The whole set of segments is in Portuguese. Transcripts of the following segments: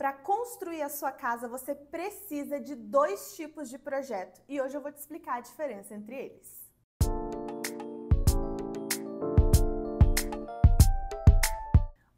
Para construir a sua casa, você precisa de dois tipos de projeto e hoje eu vou te explicar a diferença entre eles.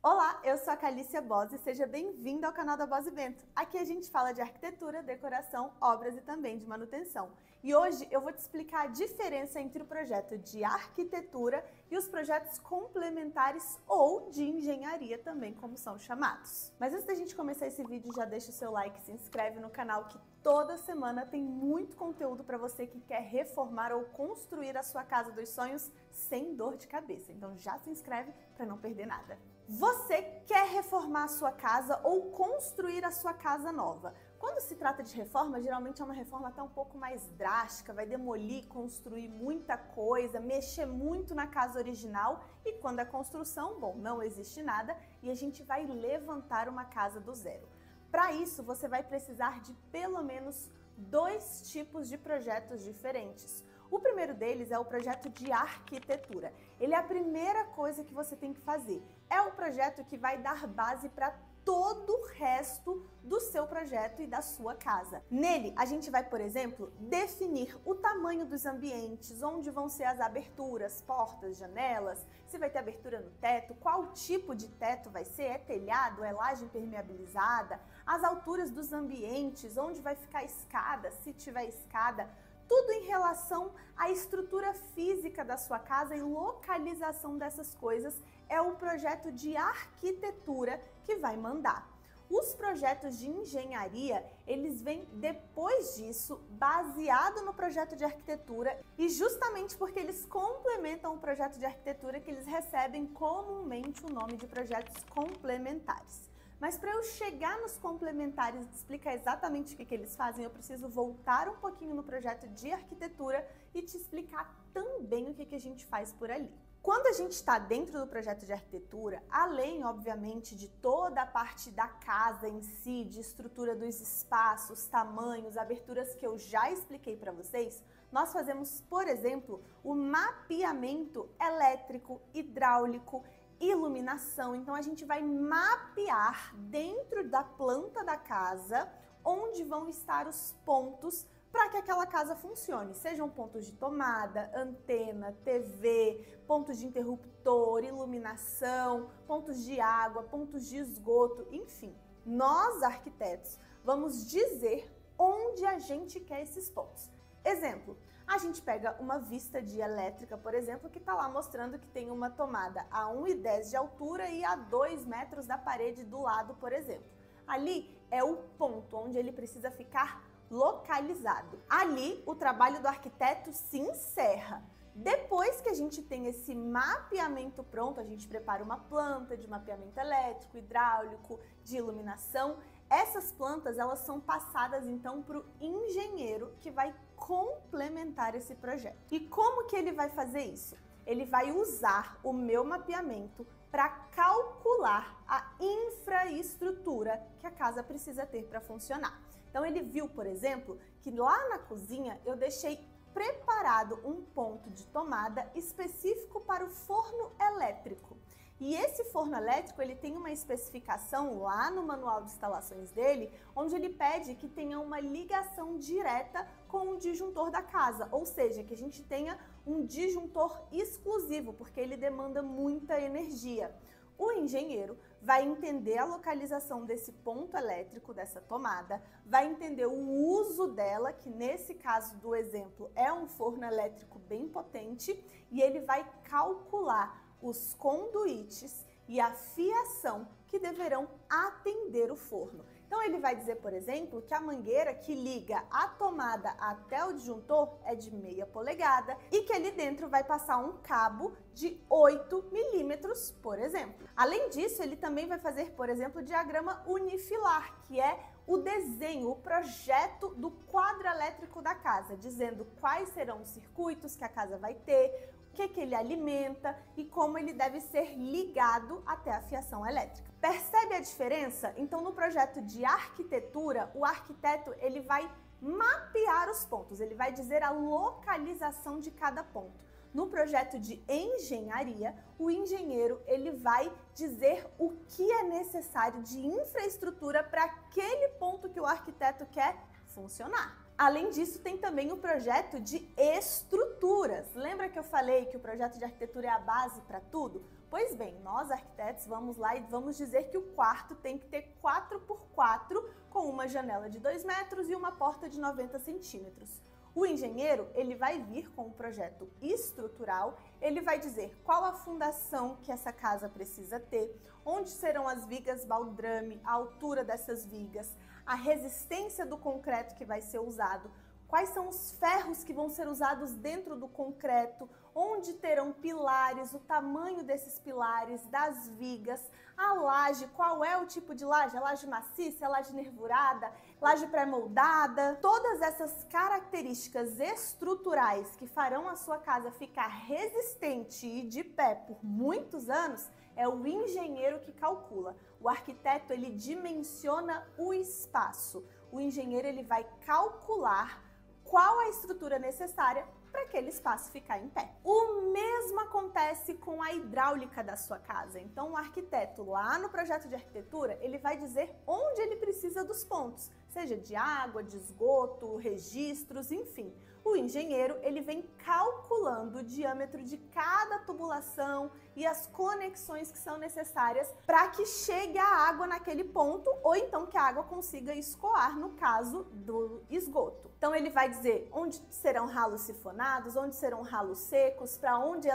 Olá, eu sou a Calícia Bose e seja bem-vinda ao canal da Bose Bento. Aqui a gente fala de arquitetura, decoração, obras e também de manutenção. E hoje eu vou te explicar a diferença entre o projeto de arquitetura e os projetos complementares ou de engenharia também, como são chamados. Mas antes da gente começar esse vídeo, já deixa o seu like, se inscreve no canal que toda semana tem muito conteúdo para você que quer reformar ou construir a sua casa dos sonhos sem dor de cabeça. Então já se inscreve para não perder nada. Você quer reformar a sua casa ou construir a sua casa nova? Quando se trata de reforma, geralmente é uma reforma até um pouco mais drástica, vai demolir, construir muita coisa, mexer muito na casa original e quando é construção, bom, não existe nada e a gente vai levantar uma casa do zero. Para isso, você vai precisar de pelo menos dois tipos de projetos diferentes. O primeiro deles é o projeto de arquitetura. Ele é a primeira coisa que você tem que fazer. É o projeto que vai dar base para todo o resto do seu projeto e da sua casa. Nele, a gente vai, por exemplo, definir o tamanho dos ambientes, onde vão ser as aberturas, portas, janelas, se vai ter abertura no teto, qual tipo de teto vai ser, é telhado, é laje impermeabilizada, as alturas dos ambientes, onde vai ficar a escada, se tiver escada, tudo em relação à estrutura física da sua casa e localização dessas coisas é o projeto de arquitetura que vai mandar. Os projetos de engenharia, eles vêm depois disso, baseado no projeto de arquitetura e justamente porque eles complementam o projeto de arquitetura que eles recebem comumente o nome de projetos complementares. Mas para eu chegar nos complementares e explicar exatamente o que eles fazem, eu preciso voltar um pouquinho no projeto de arquitetura e te explicar também o que a gente faz por ali. Quando a gente está dentro do projeto de arquitetura, além, obviamente, de toda a parte da casa em si, de estrutura dos espaços, tamanhos, aberturas que eu já expliquei para vocês, nós fazemos, por exemplo, o mapeamento elétrico, hidráulico, iluminação. Então a gente vai mapear dentro da planta da casa onde vão estar os pontos para que aquela casa funcione, sejam pontos de tomada, antena, TV, pontos de interruptor, iluminação, pontos de água, pontos de esgoto, enfim. Nós, arquitetos, vamos dizer onde a gente quer esses pontos. Exemplo, a gente pega uma vista de elétrica, por exemplo, que está lá mostrando que tem uma tomada a 1,10 de altura e a 2 metros da parede do lado, por exemplo. Ali é o ponto onde ele precisa ficar localizado. Ali, o trabalho do arquiteto se encerra. Depois que a gente tem esse mapeamento pronto, a gente prepara uma planta de mapeamento elétrico, hidráulico, de iluminação. Essas plantas, elas são passadas então para o engenheiro que vai complementar esse projeto. E como que ele vai fazer isso? Ele vai usar o meu mapeamento para calcular a infraestrutura que a casa precisa ter para funcionar. Então ele viu, por exemplo, que lá na cozinha eu deixei preparado um ponto de tomada específico para o forno elétrico. E esse forno elétrico, ele tem uma especificação lá no manual de instalações dele, onde ele pede que tenha uma ligação direta com o disjuntor da casa, ou seja, que a gente tenha um disjuntor exclusivo, porque ele demanda muita energia. O engenheiro vai entender a localização desse ponto elétrico, dessa tomada, vai entender o uso dela, que nesse caso do exemplo é um forno elétrico bem potente, e ele vai calcular os conduítes e a fiação que deverão atender o forno. Então ele vai dizer, por exemplo, que a mangueira que liga a tomada até o disjuntor é de 0,5 polegada e que ali dentro vai passar um cabo de 8 milímetros, por exemplo. Além disso, ele também vai fazer, por exemplo, o diagrama unifilar, que é o desenho, o projeto do quadro elétrico da casa, dizendo quais serão os circuitos que a casa vai ter, o que ele alimenta e como ele deve ser ligado até a fiação elétrica. Percebe a diferença? Então, no projeto de arquitetura, o arquiteto ele vai mapear os pontos, ele vai dizer a localização de cada ponto. No projeto de engenharia, o engenheiro ele vai dizer o que é necessário de infraestrutura para aquele ponto que o arquiteto quer funcionar. Além disso, tem também o projeto de estruturas. Lembra que eu falei que o projeto de arquitetura é a base para tudo? Pois bem, nós arquitetos vamos lá e vamos dizer que o quarto tem que ter 4x4 com uma janela de 2 metros e uma porta de 90 centímetros. O engenheiro, ele vai vir com o projeto estrutural, ele vai dizer qual a fundação que essa casa precisa ter, onde serão as vigas baldrame, a altura dessas vigas, a resistência do concreto que vai ser usado, quais são os ferros que vão ser usados dentro do concreto, onde terão pilares, o tamanho desses pilares, das vigas, a laje, qual é o tipo de laje, a laje maciça, a laje nervurada, laje pré-moldada. Todas essas características estruturais que farão a sua casa ficar resistente e de pé por muitos anos, é o engenheiro que calcula. O arquiteto, ele dimensiona o espaço. O engenheiro, ele vai calcular qual a estrutura necessária para aquele espaço ficar em pé. O mesmo acontece com a hidráulica da sua casa. Então, o arquiteto, lá no projeto de arquitetura, ele vai dizer onde ele precisa dos pontos, seja de água, de esgoto, registros, enfim. O engenheiro, ele vem calculando o diâmetro de cada tubulação e as conexões que são necessárias para que chegue a água naquele ponto ou então que a água consiga escoar no caso do esgoto. Então ele vai dizer onde serão ralos sifonados, onde serão ralos secos, para onde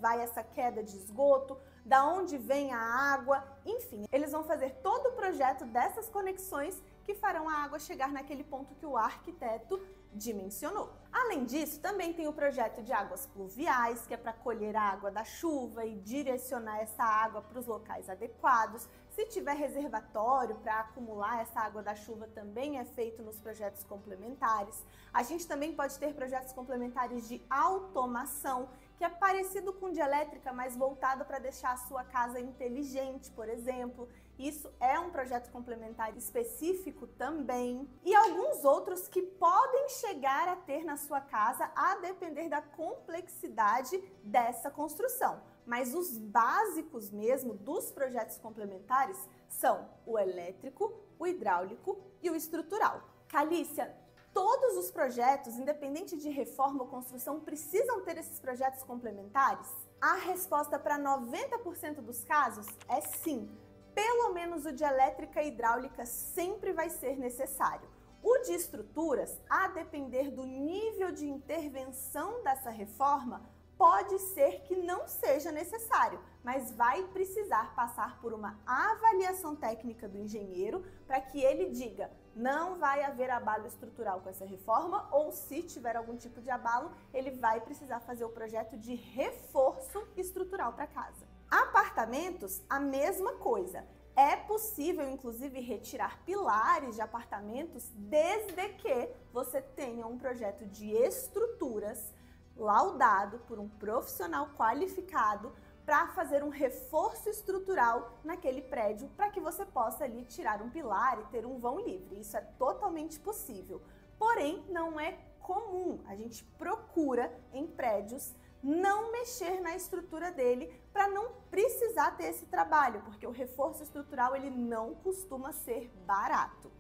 vai essa queda de esgoto, da onde vem a água, enfim. Eles vão fazer todo o projeto dessas conexões que farão a água chegar naquele ponto que o arquiteto dimensionou. Além disso, também tem o projeto de águas pluviais, que é para colher a água da chuva e direcionar essa água para os locais adequados. Se tiver reservatório para acumular essa água da chuva, também é feito nos projetos complementares. A gente também pode ter projetos complementares de automação, que é parecido com de elétrica, mas voltado para deixar a sua casa inteligente, por exemplo. Isso é um projeto complementar específico também. E alguns outros que podem chegar a ter na sua casa, a depender da complexidade dessa construção. Mas os básicos mesmo dos projetos complementares são o elétrico, o hidráulico e o estrutural. Calícia, todos os projetos, independente de reforma ou construção, precisam ter esses projetos complementares? A resposta para 90% dos casos é sim. Pelo menos o de elétrica e hidráulica sempre vai ser necessário. O de estruturas, a depender do nível de intervenção dessa reforma, pode ser que não seja necessário, mas vai precisar passar por uma avaliação técnica do engenheiro para que ele diga não vai haver abalo estrutural com essa reforma, ou se tiver algum tipo de abalo, ele vai precisar fazer o projeto de reforço estrutural para casa. Apartamentos, a mesma coisa. É possível, inclusive, retirar pilares de apartamentos desde que você tenha um projeto de estruturas laudado por um profissional qualificado para fazer um reforço estrutural naquele prédio para que você possa ali tirar um pilar e ter um vão livre. Isso é totalmente possível. Porém, não é comum. A gente procura em prédios não mexer na estrutura dele para não precisar ter esse trabalho, porque o reforço estrutural ele não costuma ser barato.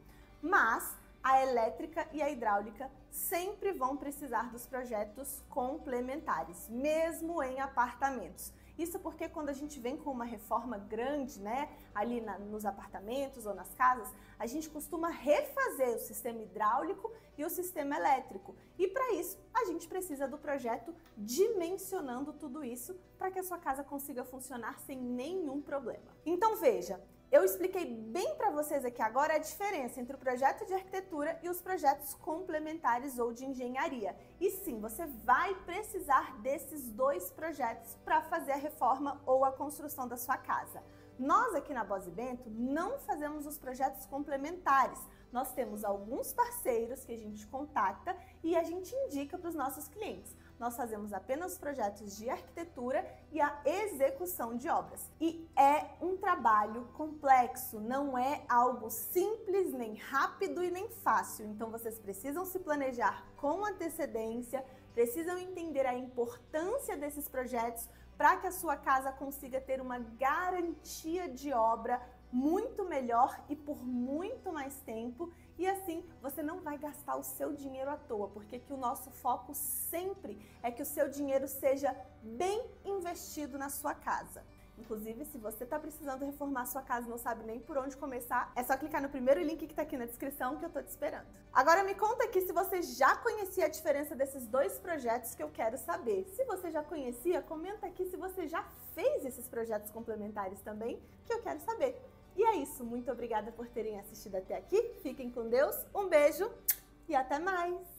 Mas a elétrica e a hidráulica sempre vão precisar dos projetos complementares, mesmo em apartamentos. Isso porque quando a gente vem com uma reforma grande, né, ali nos apartamentos ou nas casas, a gente costuma refazer o sistema hidráulico e o sistema elétrico. E para isso, a gente precisa do projeto dimensionando tudo isso para que a sua casa consiga funcionar sem nenhum problema. Então veja, eu expliquei bem para vocês aqui agora a diferença entre o projeto de arquitetura e os projetos complementares ou de engenharia. E sim, você vai precisar desses dois projetos para fazer a reforma ou a construção da sua casa. Nós aqui na Bosi Bento não fazemos os projetos complementares. Nós temos alguns parceiros que a gente contacta e a gente indica para os nossos clientes. nós fazemos apenas projetos de arquitetura e a execução de obras. E é um trabalho complexo, não é algo simples, nem rápido e nem fácil. Então vocês precisam se planejar com antecedência, precisam entender a importância desses projetos para que a sua casa consiga ter uma garantia de obra muito melhor e por muito mais tempo, e assim você não vai gastar o seu dinheiro à toa, porque que o nosso foco sempre é que o seu dinheiro seja bem investido na sua casa. Inclusive, se você está precisando reformar sua casa e não sabe nem por onde começar, é só clicar no primeiro link que está aqui na descrição que eu estou te esperando. Agora me conta aqui se você já conhecia a diferença desses dois projetos que eu quero saber. Se você já conhecia, comenta aqui se você já fez esses projetos complementares também, que eu quero saber. E é isso, muito obrigada por terem assistido até aqui, fiquem com Deus, um beijo e até mais!